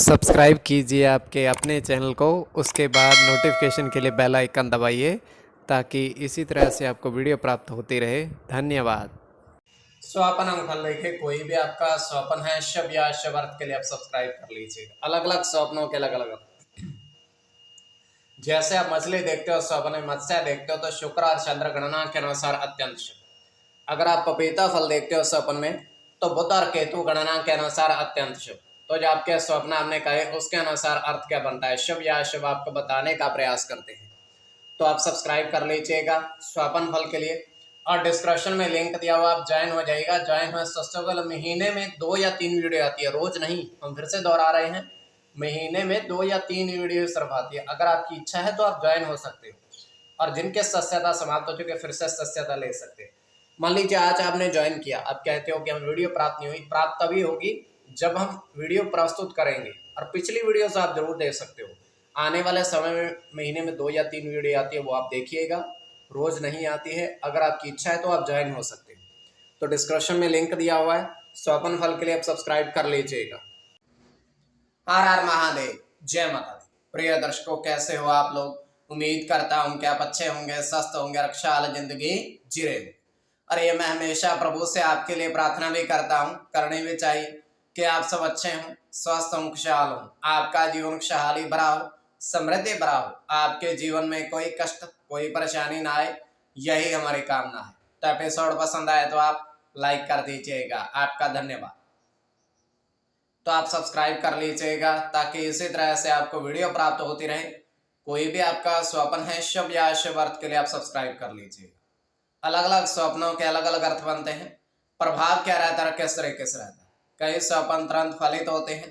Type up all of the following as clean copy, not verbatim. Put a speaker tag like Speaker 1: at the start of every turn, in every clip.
Speaker 1: Subscribe कीजिए आपके अपने चैनल को, उसके बाद नोटिफिकेशन के लिए बेल आइकन दबाइए ताकि इसी तरह से आपको वीडियो प्राप्त होती रहे। धन्यवाद।
Speaker 2: स्वपन अंकल लिखे कोई भी आपका स्वपन है शुभ या शुभ अर्थ के लिए आप सब्सक्राइब कर लीजिए। अलग अलग स्वप्नों के अलग अलग जैसे आप मछली देखते हो स्वप्न में मत्स्य देखते हो तो शुक्र और चंद्र गणना के अनुसार अत्यंत शुभ। अगर आप पपीता फल देखते हो स्वप्न में तो बुध और केतु गणना के अनुसार अत्यंत शुभ। तो जो आपके स्वप्न आपने कहे उसके अनुसार अर्थ क्या बनता है शुभ या अशुभ आपको बताने का प्रयास करते हैं। तो आप सब्सक्राइब कर लीजिएगा स्वपन फल के लिए और डिस्क्रिप्शन में लिंक दिया हुआ आप ज्वाइन हो जाइएगा। ज्वाइन हो सस्टेबल महीने में 2 या 3 वीडियो आती है, रोज नहीं। हम फिर से दोहरा रहे हैं, महीने में 2 या 3 वीडियो सिर्फ आती है। अगर आपकी इच्छा है तो आप ज्वाइन हो सकते हो और जिनके सस्यता समाप्त हो चुके फिर से सस्यता ले सकते हैं। मान लीजिए आज आपने ज्वाइन किया, आप कहते हो कि हम वीडियो प्राप्त नहीं हुई, प्राप्त तभी होगी जब हम वीडियो प्रस्तुत करेंगे और पिछली वीडियो से आप जरूर देख सकते हो। आने वाले समय में महीने में 2 या 3 वीडियो आती है, वो आप देखिएगा, रोज नहीं आती है। अगर आपकी इच्छा है तो आप ज्वाइन हो सकते हैं। तो डिस्क्रिप्शन में लिंक दिया हुआ है, स्वपन फल के लिए आप सब्सक्राइब कर लीजिएगा। हर हर महादेव, जय माता दी। प्रिय दर्शकों, कैसे हो आप लोग? उम्मीद करता हूं कि आप अच्छे होंगे, स्वस्थ होंगे, रक्षा वाली जिंदगी जी रहे होंगे। अरे मैं हमेशा प्रभु से आपके लिए प्रार्थना भी करता हूँ, करनी भी चाहिए कि आप सब अच्छे हों, स्वस्थ हों, खुशहाल हों, आपका जीवन खुशहाली भरा हो, समृद्धि भरा हो, आपके जीवन में कोई कष्ट कोई परेशानी ना आए, यही हमारी कामना है। तो एपिसोड पसंद आए तो आप लाइक कर दीजिएगा, आपका धन्यवाद। तो आप सब्सक्राइब कर लीजिएगा ताकि इसी तरह से आपको वीडियो प्राप्त होती रहे। कोई भी आपका स्वप्न है शुभ या अशुभ अर्थ के लिए आप सब्सक्राइब कर लीजिएगा। अलग अलग स्वप्नों के अलग अलग अर्थ बनते हैं। प्रभाव क्या रहता है, किस तरीके से रहता है। कई स्वप्न तुरंत फलित होते हैं,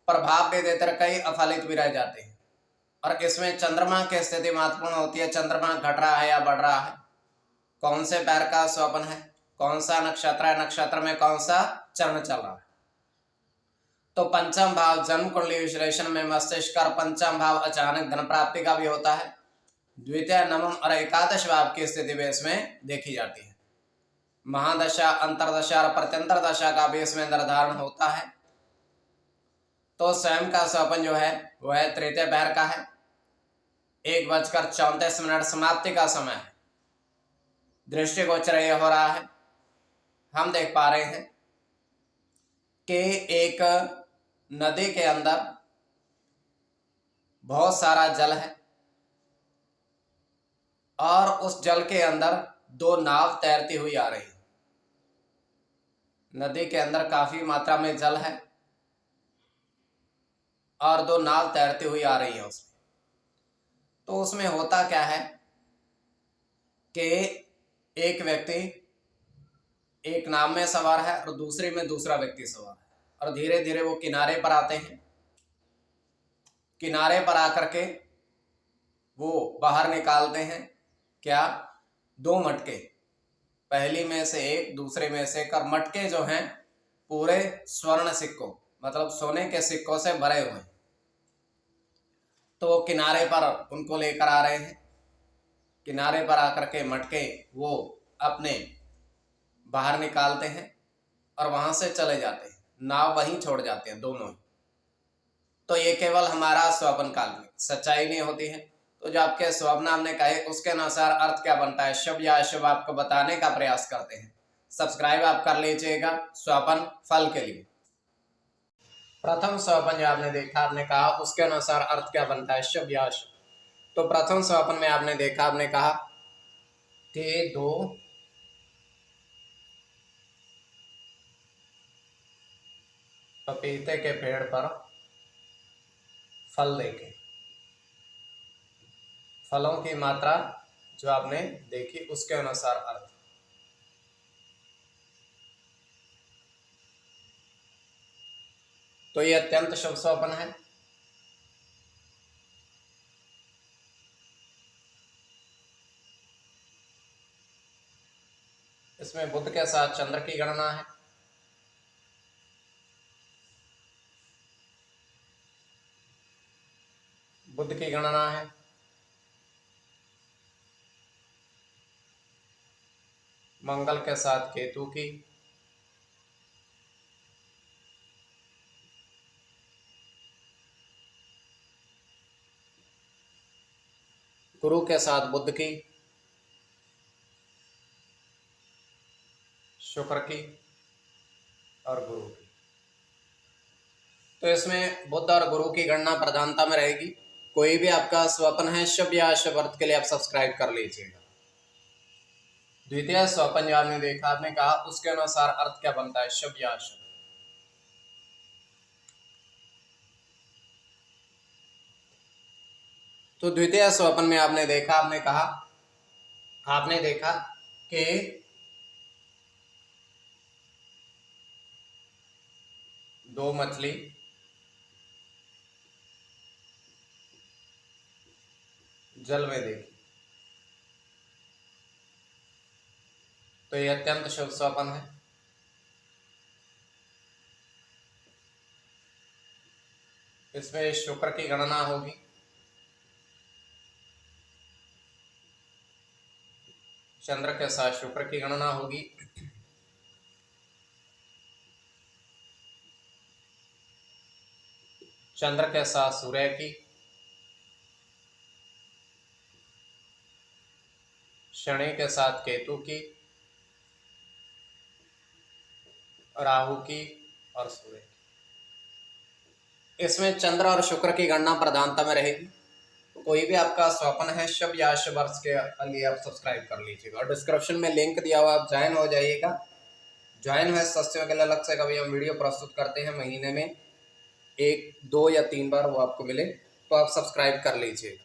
Speaker 2: प्रभाव भी देते हैं, कई अफलित भी रह जाते हैं। और इसमें चंद्रमा की स्थिति महत्वपूर्ण होती है। चंद्रमा घट रहा है या बढ़ रहा है, कौन से पैर का स्वप्न है, कौन सा नक्षत्र है, नक्षत्र में कौन सा चरण चल रहा है। तो पंचम भाव जन्म कुंडली विश्लेषण में मस्तिष्क और पंचम भाव अचानक धन प्राप्ति का भी होता है। द्वितीय, नवम और एकादश भाव की स्थिति भी इसमें देखी जाती है। महादशा, अंतरदशा और प्रत्यंतर दशा का भी इसमें निर्धारण होता है। तो स्वयं का स्वप्न जो है वह तृतीय पैर का है। 1:34 समाप्ति का समय है। दृष्टिगोचर यह हो रहा है, हम देख पा रहे हैं कि एक नदी के अंदर बहुत सारा जल है और उस जल के अंदर 2 नाव तैरती हुई आ रही है। नदी के अंदर काफी मात्रा में जल है और 2 नाव तैरती हुई आ रही है उसमें। तो उसमें होता क्या है कि एक व्यक्ति एक नाव में सवार है और दूसरे में दूसरा व्यक्ति सवार है और धीरे धीरे वो किनारे पर आते हैं। किनारे पर आकर के वो बाहर निकालते हैं क्या, 2 मटके, पहली में से एक, दूसरे में से एक। और मटके जो हैं पूरे स्वर्ण सिक्कों मतलब सोने के सिक्कों से भरे हुए हैं। तो वो किनारे पर उनको लेकर आ रहे हैं। किनारे पर आकर के मटके वो अपने बाहर निकालते हैं और वहां से चले जाते हैं, नाव वहीं छोड़ जाते हैं दोनों ही। तो ये केवल हमारा स्वप्न काल में सच्चाई नहीं होती है। तो जो आपके स्वप्न हमने कहे उसके अनुसार अर्थ क्या बनता है शुभ या अशुभ आपको बताने का प्रयास करते हैं। सब्सक्राइब आप कर लीजिएगा स्वपन फल के लिए। प्रथम स्वपन जो आपने देखा, आपने कहा उसके अनुसार अर्थ क्या बनता है शुभ या अशुभ। तो प्रथम स्वपन में आपने देखा, आपने कहा कि 2 पपीते के पेड़ पर फल देखे। फलों की मात्रा जो आपने देखी उसके अनुसार अर्थ। तो ये अत्यंत शुभ स्वप्न है। इसमें बुध के साथ चंद्र की गणना है। बुध की गणना है, मंगल के साथ केतु की, गुरु के साथ बुध की, शुक्र की और गुरु की। तो इसमें बुध और गुरु की गणना प्रधानता में रहेगी। कोई भी आपका स्वप्न है शुभ या अशुभ अर्थ के लिए आप सब्सक्राइब कर लीजिएगा। द्वितीय स्वप्न जो आपने देखा, आपने कहा उसके अनुसार अर्थ क्या बनता है, शुभ या अशुभ। तो द्वितीय स्वप्न में आपने देखा, आपने देखा कि दो मछली जल में देखी। तो यह अत्यंत शुभ स्वप्न है। इसमें शुक्र की गणना होगी, चंद्र के साथ शुक्र की गणना होगी, चंद्र के साथ सूर्य की, शनि के साथ केतु की, राहु की और सूर्य की। इसमें चंद्र और शुक्र की गणना प्रधानता में रहेगी। कोई भी आपका स्वप्न है शुभ या अशुभ अर्थ के लिए आप सब्सक्राइब कर लीजिएगा और डिस्क्रिप्शन में लिंक दिया हुआ, आप ज्वाइन हो जाइएगा। ज्वाइन हुए सस्ते के लिए अलग से कभी हम वीडियो प्रस्तुत करते हैं, महीने में 1, 2 या 3 बार वो आपको मिले, तो आप सब्सक्राइब कर लीजिएगा।